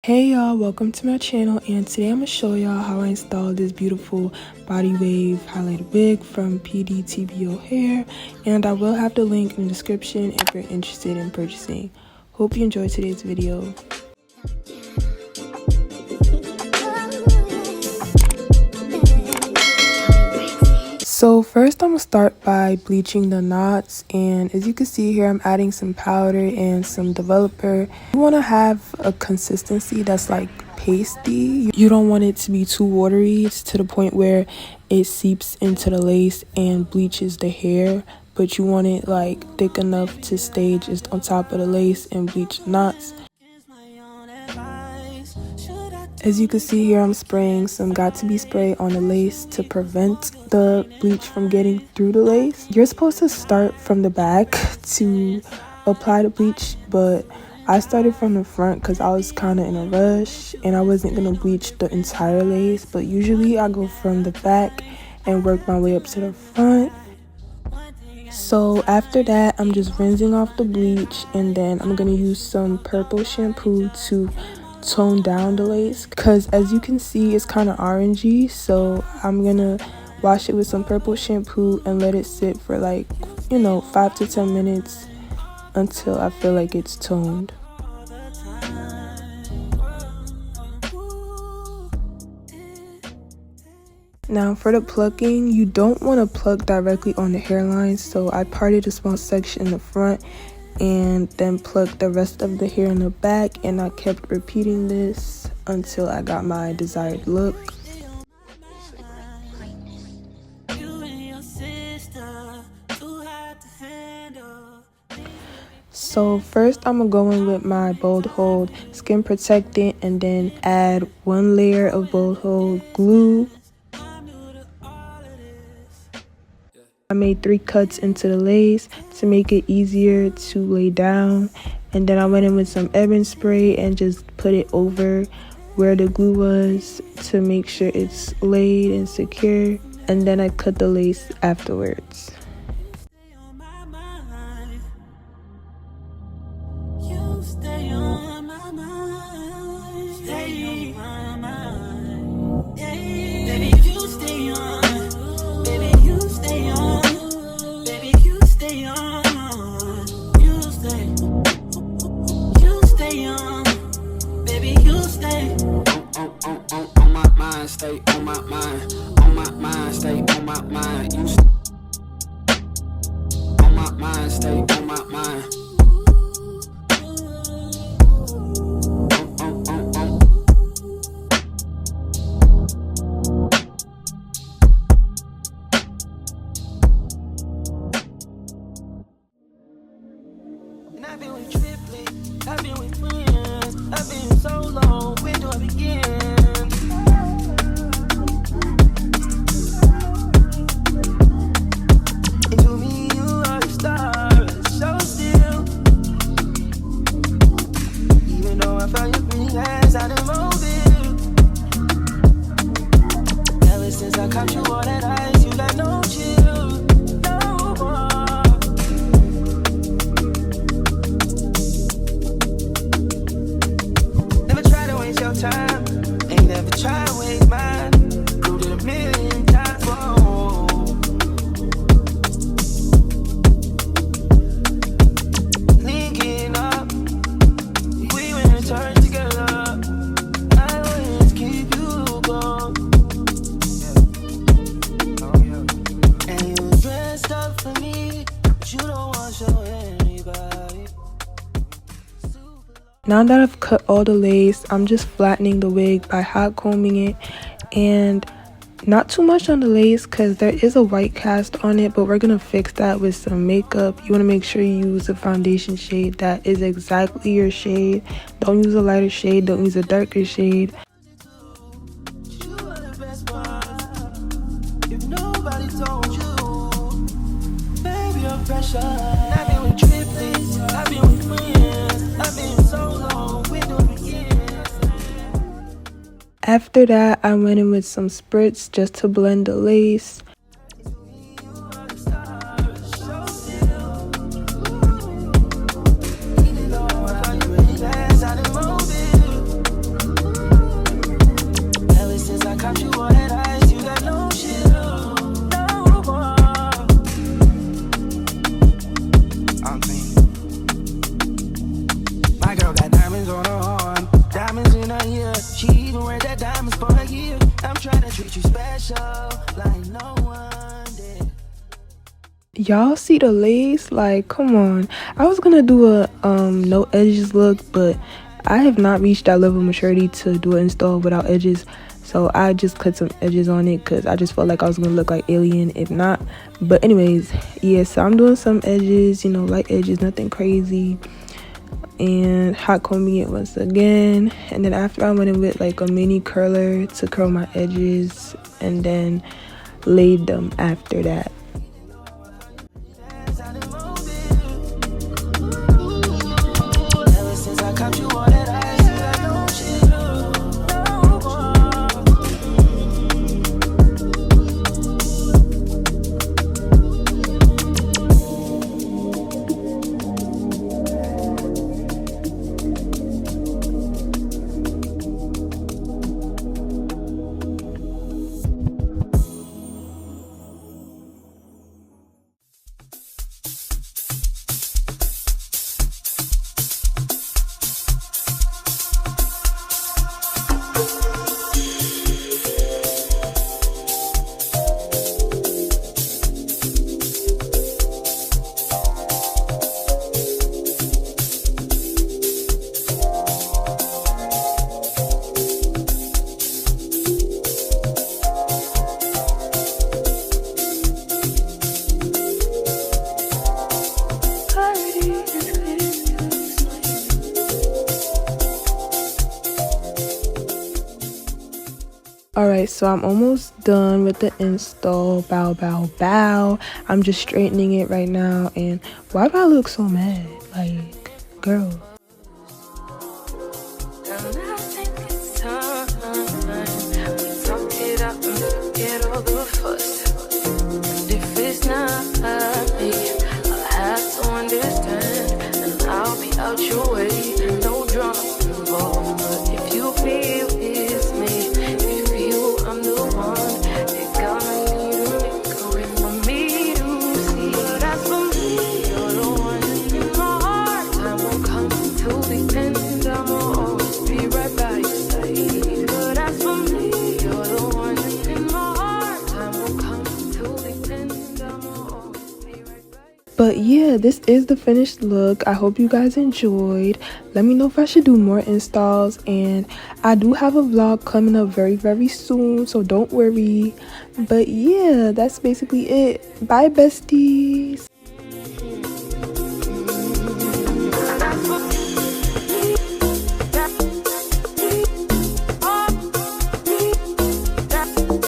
Hey y'all, welcome to my channel, and today I'm going to show y'all how I installed this beautiful body wave highlighted wig from PDTBO Hair, and I will have the link in the description if you're interested in purchasing. Hope you enjoyed today's video. So first I'm going to start by bleaching the knots, and as you can see here I'm adding some powder and some developer. You want to have a consistency that's like pasty. You don't want it to be too watery to the point where it seeps into the lace and bleaches the hair, but you want it like thick enough to stay just on top of the lace and bleach the knots. As you can see here, I'm spraying some got-to-be spray on the lace to prevent the bleach from getting through the lace. You're supposed to start from the back to apply the bleach, but I started from the front because I was kind of in a rush and I wasn't going to bleach the entire lace. But usually I go from the back and work my way up to the front. So after that, I'm just rinsing off the bleach, and then I'm going to use some purple shampoo to tone down the lace, because as you can see it's kind of orangey. So I'm gonna wash it with some purple shampoo and let it sit for like 5 to 10 minutes until I feel like it's toned. Now for the plucking, you don't want to pluck directly on the hairline, so I parted a small section in the front and then plucked the rest of the hair in the back, and I kept repeating this until I got my desired look. So first I'm gonna go in with my Bold Hold skin protectant and then add 1 layer of Bold Hold glue. I made 3 cuts into the lace to make it easier to lay down, and then I went in with some ebony spray and just put it over where the glue was to make sure it's laid and secure, and then I cut the lace afterwards. Stay on my mind, on my mind, stay on my mind. You on my mind, stay on my mind. And I've been with triplets, I've been with friends, I've been so long, where do I begin? Now that I've cut all the lace, I'm just flattening the wig by hot combing it, and not too much on the lace because there is a white cast on it, but we're gonna fix that with some makeup. You want to make sure you use a foundation shade that is exactly your shade. Don't use a lighter shade, don't use a darker shade. After that, I went in with some spritz just to blend the lace. treat you special like no one did. Y'all see the lace? Like, come on. I was gonna do a no edges look, but I have not reached that level of maturity to do an install without edges, so I just cut some edges on it because I just felt like I was gonna look like alien if not. But anyways, yeah, so I'm doing some edges, you know, light edges, nothing crazy, and hot combing it once again. And then after, I went in with like a mini curler to curl my edges and then laid them after that. Ever since I caught you all that ice, you got no shit. Alright, so I'm almost done with the install. Bow, bow, bow. I'm just straightening it right now. And why do I look so mad? Like, girl. And I think it's time we talk it out and forget all the fuss. And if it's not me, I'll have to understand, and I'll be out your way. No drama involved, but if you feel it's me, if you feel I'm the one, you're gonna need to make a way for me to see. But as for me, you're the one in my heart. Time won't come till the end. I'ma always be right by your side. But as for me, you're the one in my heart. Time won't come till the end. I'ma always be right by your side. But yeah, this is the finished look. I hope you guys enjoyed. Let me know if I should do more installs, and I do have a vlog coming up very, very soon, so don't worry. But yeah, that's basically it. Bye, besties.